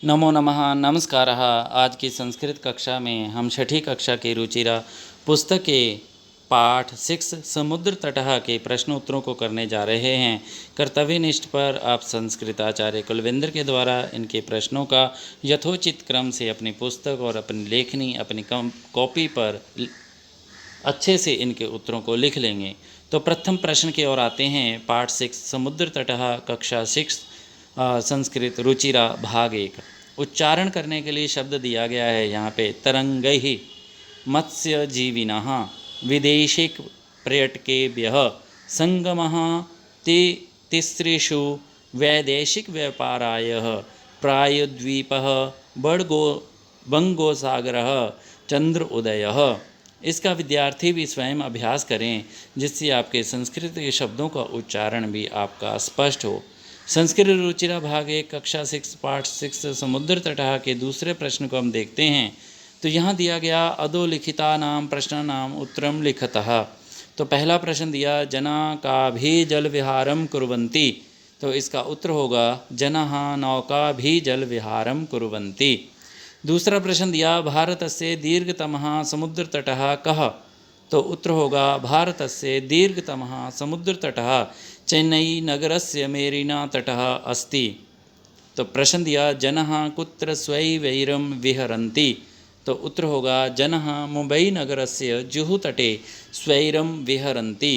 नमो नमः। नमस्कारः। आज की संस्कृत कक्षा में हम छठी कक्षा के रुचिरा पुस्तक के पाठ 6 समुद्र तटः के प्रश्न उत्तरों को करने जा रहे हैं। कर्तव्यनिष्ठ पर आप संस्कृत आचार्य कुलविंदर के द्वारा इनके प्रश्नों का यथोचित क्रम से अपनी पुस्तक और अपनी लेखनी अपनी कॉपी पर अच्छे से इनके उत्तरों को लिख लेंगे। तो प्रथम प्रश्न की ओर आते हैं। पाठ 6 समुद्र तटः कक्षा 6 संस्कृत रुचिरा भाग 1। उच्चारण करने के लिए शब्द दिया गया है यहाँ पे तरंगैः मत्स्य जीविनः विदेशिक पर्यटकेभ्यः संगमः तिसृषु वैदेशिक व्यापाराय प्रायद्वीपः बंगोसागरः चंद्र उदयः। इसका विद्यार्थी भी स्वयं अभ्यास करें जिससे आपके संस्कृत के शब्दों का उच्चारण भी आपका स्पष्ट हो। संस्कृत रुचिरा भाग 1 कक्षा 6 पाठ 6 समुद्र तटः के दूसरे प्रश्न को हम देखते हैं। तो यहाँ दिया गया अधोलिखिता नाम प्रश्न नाम उत्तरम लिखतः। तो पहला प्रश्न दिया जना का भी जल विहारम कुर्वन्ति। तो इसका उत्तर होगा जनः नौका भी जल विहारम कुर्वन्ति। दूसरा प्रश्न दिया भारतस्य दीर्घतमः समुद्र तटः कः। तो उत्तर होगा भारतस्य दीर्घतमः समुद्र तटः चेन्नई नगरस्य मेरीना तटः अस्ति। तो प्रश्न दिया जनः कुत्र स्वैवैरं विहरन्ति। तो उत्तर होगा जनः मुंबई नगरस्य जुहू तटे स्वैरं विहरन्ति।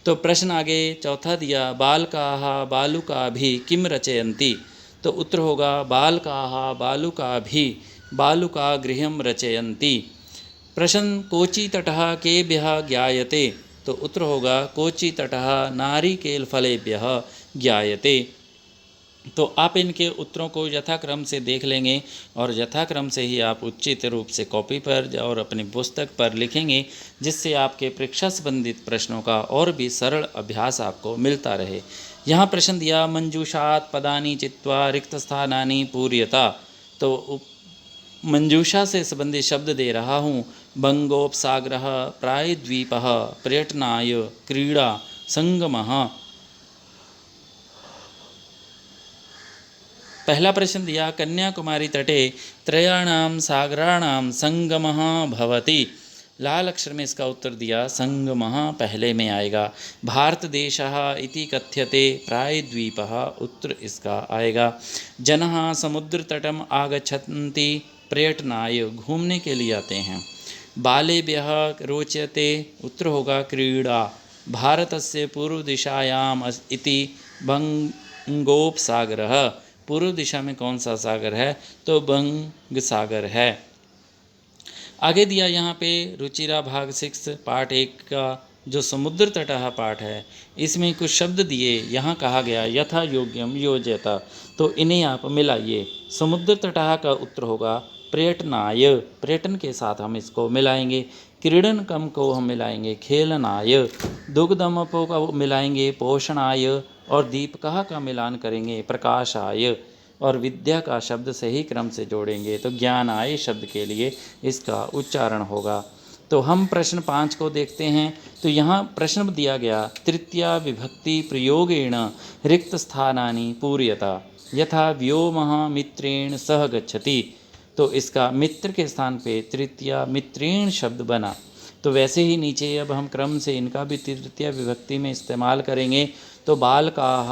तो प्रश्न आगे चौथा दिया बालकाः बालुकाभिः किं रचयन्ति। तो उत्तर होगा बालकाः बालुकाभिः बालुकागृहं रचयन्ति। प्रश्न कोची तटः केभ्यः ज्ञायते। तो उत्तर होगा कोची तटः नारिकेलफलेभ्यः ज्ञायते। तो आप इनके उत्तरों को यथाक्रम से देख लेंगे और यथाक्रम से ही आप उचित रूप से कॉपी पर और अपनी पुस्तक पर लिखेंगे जिससे आपके परीक्षा संबंधित प्रश्नों का और भी सरल अभ्यास आपको मिलता रहे। यहाँ प्रश्न दिया मंजूषात् पदानि चित्वा रिक्तस्थानानि पूर्यता। तो मंजूषा से संबंधित शब्द दे रहा हूँ। बंगोपसागरः प्रायद्वीपः पर्यटनाय क्रीड़ा संगमः। पहला प्रश्न दिया कन्याकुमारी तटे त्रयाणां सागराणां संगमः भवति। लाल अक्षर में इसका उत्तर दिया संगमः पहले में आएगा। भारत देशः इति कथ्यते प्रायद्वीपः उत्तर इसका आएगा। जनः समुद्र तटम आगच्छन्ति पर्यटनाय घूमने के लिए आते हैं। बालेभ्यः रोचते उत्तर होगा क्रीड़ा। भारतस्य पूर्व दिशायाम इति बंगोपसागरः। पूर्व दिशा में कौन सा सागर है। तो बंग सागर है। आगे दिया यहाँ पे रुचिरा भाग 6 पाठ 1 का जो समुद्र तटः पाठ है इसमें कुछ शब्द दिए। यहाँ कहा गया यथा योग्यम योज्यता। तो इन्हें आप मिलाइए। समुद्र तटः का उत्तर होगा पर्यटनाय। पर्यटन के साथ हम इसको मिलाएंगे। क्रीडनकम को हम मिलाएंगे खेलनाय। दुग्धमपो को मिलाएंगे पोषणाय। और दीपकः का मिलान करेंगे प्रकाशाय। और विद्या का शब्द सही क्रम से जोड़ेंगे तो ज्ञानाय शब्द के लिए इसका उच्चारण होगा। तो हम प्रश्न 5 को देखते हैं। तो यहाँ प्रश्न दिया गया तृतीया विभक्ति प्रयोगेण रिक्त स्थानानि पूर्यता यथा व्योमः मित्रेण सह गच्छति। तो इसका मित्र के स्थान पे तृतीया मित्रेण शब्द बना। तो वैसे ही नीचे अब हम क्रम से इनका भी तृतीया विभक्ति में इस्तेमाल करेंगे। तो बालकाः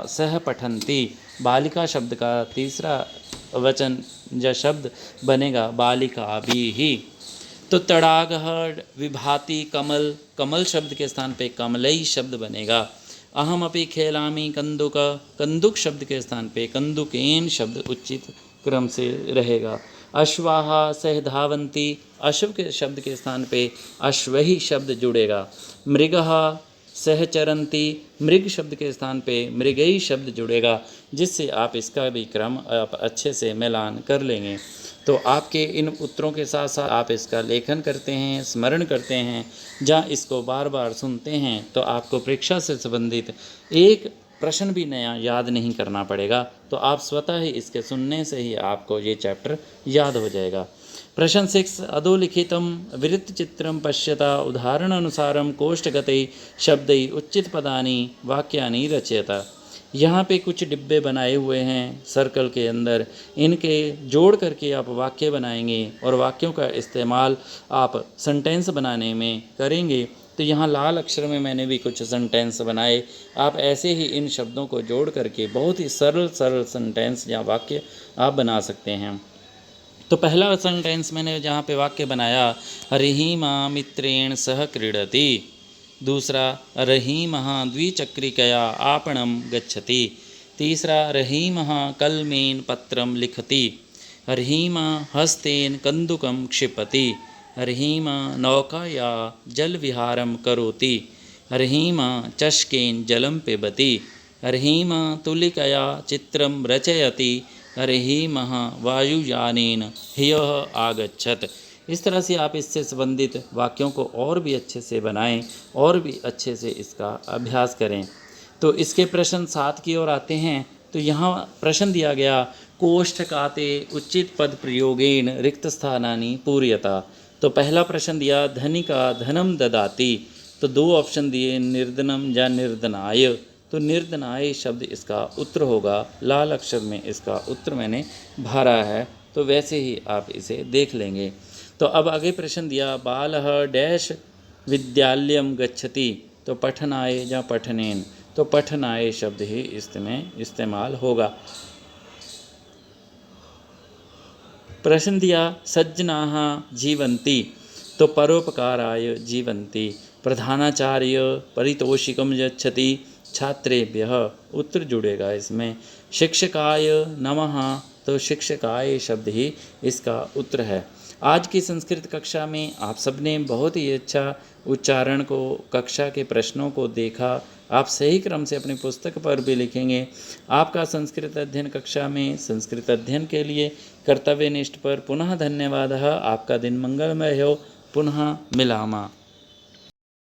सह पठन्ति। बालिका शब्द का तीसरा वचन या शब्द बनेगा बालिकाभिः। तो तडागः विभाति कमल। कमल शब्द के स्थान पे कमलई शब्द बनेगा। अहमपि खेलामि कंदुक। कंदुक शब्द के स्थान पे कंदुकेन शब्द उचित क्रम से रहेगा। अश्वाः सह धावन्ति। अश्व के शब्द के स्थान पे अश्वही शब्द जुड़ेगा। मृगः सह चरन्ति। मृग शब्द के स्थान पे मृगई शब्द जुड़ेगा जिससे आप इसका भी क्रम आप अच्छे से मिलान कर लेंगे। तो आपके इन उत्तरों के साथ साथ आप इसका लेखन करते हैं स्मरण करते हैं जहाँ इसको बार बार सुनते हैं तो आपको परीक्षा से संबंधित एक प्रश्न भी नया याद नहीं करना पड़ेगा। तो आप स्वतः ही इसके सुनने से ही आपको ये चैप्टर याद हो जाएगा। प्रश्न 6 अधोलिखितं वृत्तचित्रं पश्यता उदाहरणानुसारं कोष्ठगतैः शब्दैः उचितपदानि वाक्यानि रचयत। यहाँ पे कुछ डिब्बे बनाए हुए हैं सर्कल के अंदर, इनके जोड़ करके आप वाक्य बनाएंगे और वाक्यों का इस्तेमाल आप सेंटेंस बनाने में करेंगे। तो यहाँ लाल अक्षर में मैंने भी कुछ सेंटेंस बनाए। आप ऐसे ही इन शब्दों को जोड़ करके बहुत ही सरल सरल सेंटेंस या वाक्य आप बना सकते हैं। तो पहला सेंटेंस मैंने जहाँ पे वाक्य बनाया, रहीमा मित्रेण सह क्रीडति। दूसरा, रहीमः द्विचक्रिकया आपणं गच्छति। तीसरा, रहीमः कलमेन पत्रं लिखति। रहीमः हस्तेन कन्दुकं क्षिपति। रहीमः नौकाया जलविहारं करोति। रहीमः चषकेन जलं पिबति। रहीमः तुलिकया चित्रं रचयति। रहीमः वायुयानेन ह्यः आगच्छत्। इस तरह से आप इससे संबंधित वाक्यों को और भी अच्छे से बनाएं और भी अच्छे से इसका अभ्यास करें। तो इसके प्रश्न 7 की ओर आते हैं। तो यहाँ प्रश्न दिया गया, कोष्ठकाते उचित पद प्रयोगेन रिक्त स्थानानि पूर्यता। तो पहला प्रश्न दिया, धनिका धनम ददाति। तो 2 ऑप्शन दिए, निर्धनम या निर्धनाय। तो निर्धनाय शब्द इसका उत्तर होगा। लाल अक्षर में इसका उत्तर मैंने भरा है, तो वैसे ही आप इसे देख लेंगे। तो अब आगे प्रश्न दिया, बालः डैश विद्यालयम गच्छति। तो पठनाय या पठनेन। तो पठनाय शब्द ही इसमें इस्तेमाल होगा। प्रश्न दिया, सज्जनाः जीवन्ति। तो परोपकाराय जीवन्ति। प्रधानाचार्य परितोषिकं यच्छति छात्रेभ्यः। उत्तर जुड़ेगा इसमें। शिक्षकाय नमः। तो शिक्षकाय शब्द ही इसका उत्तर है। आज की संस्कृत कक्षा में आप सबने बहुत ही अच्छा उच्चारण को, कक्षा के प्रश्नों को देखा। आप सही क्रम से अपनी पुस्तक पर भी लिखेंगे। आपका संस्कृत अध्ययन कक्षा में संस्कृत अध्ययन के लिए कर्तव्यनिष्ठ पर पुनः धन्यवाद। आपका दिन मंगलमय हो। पुनः मिलामा।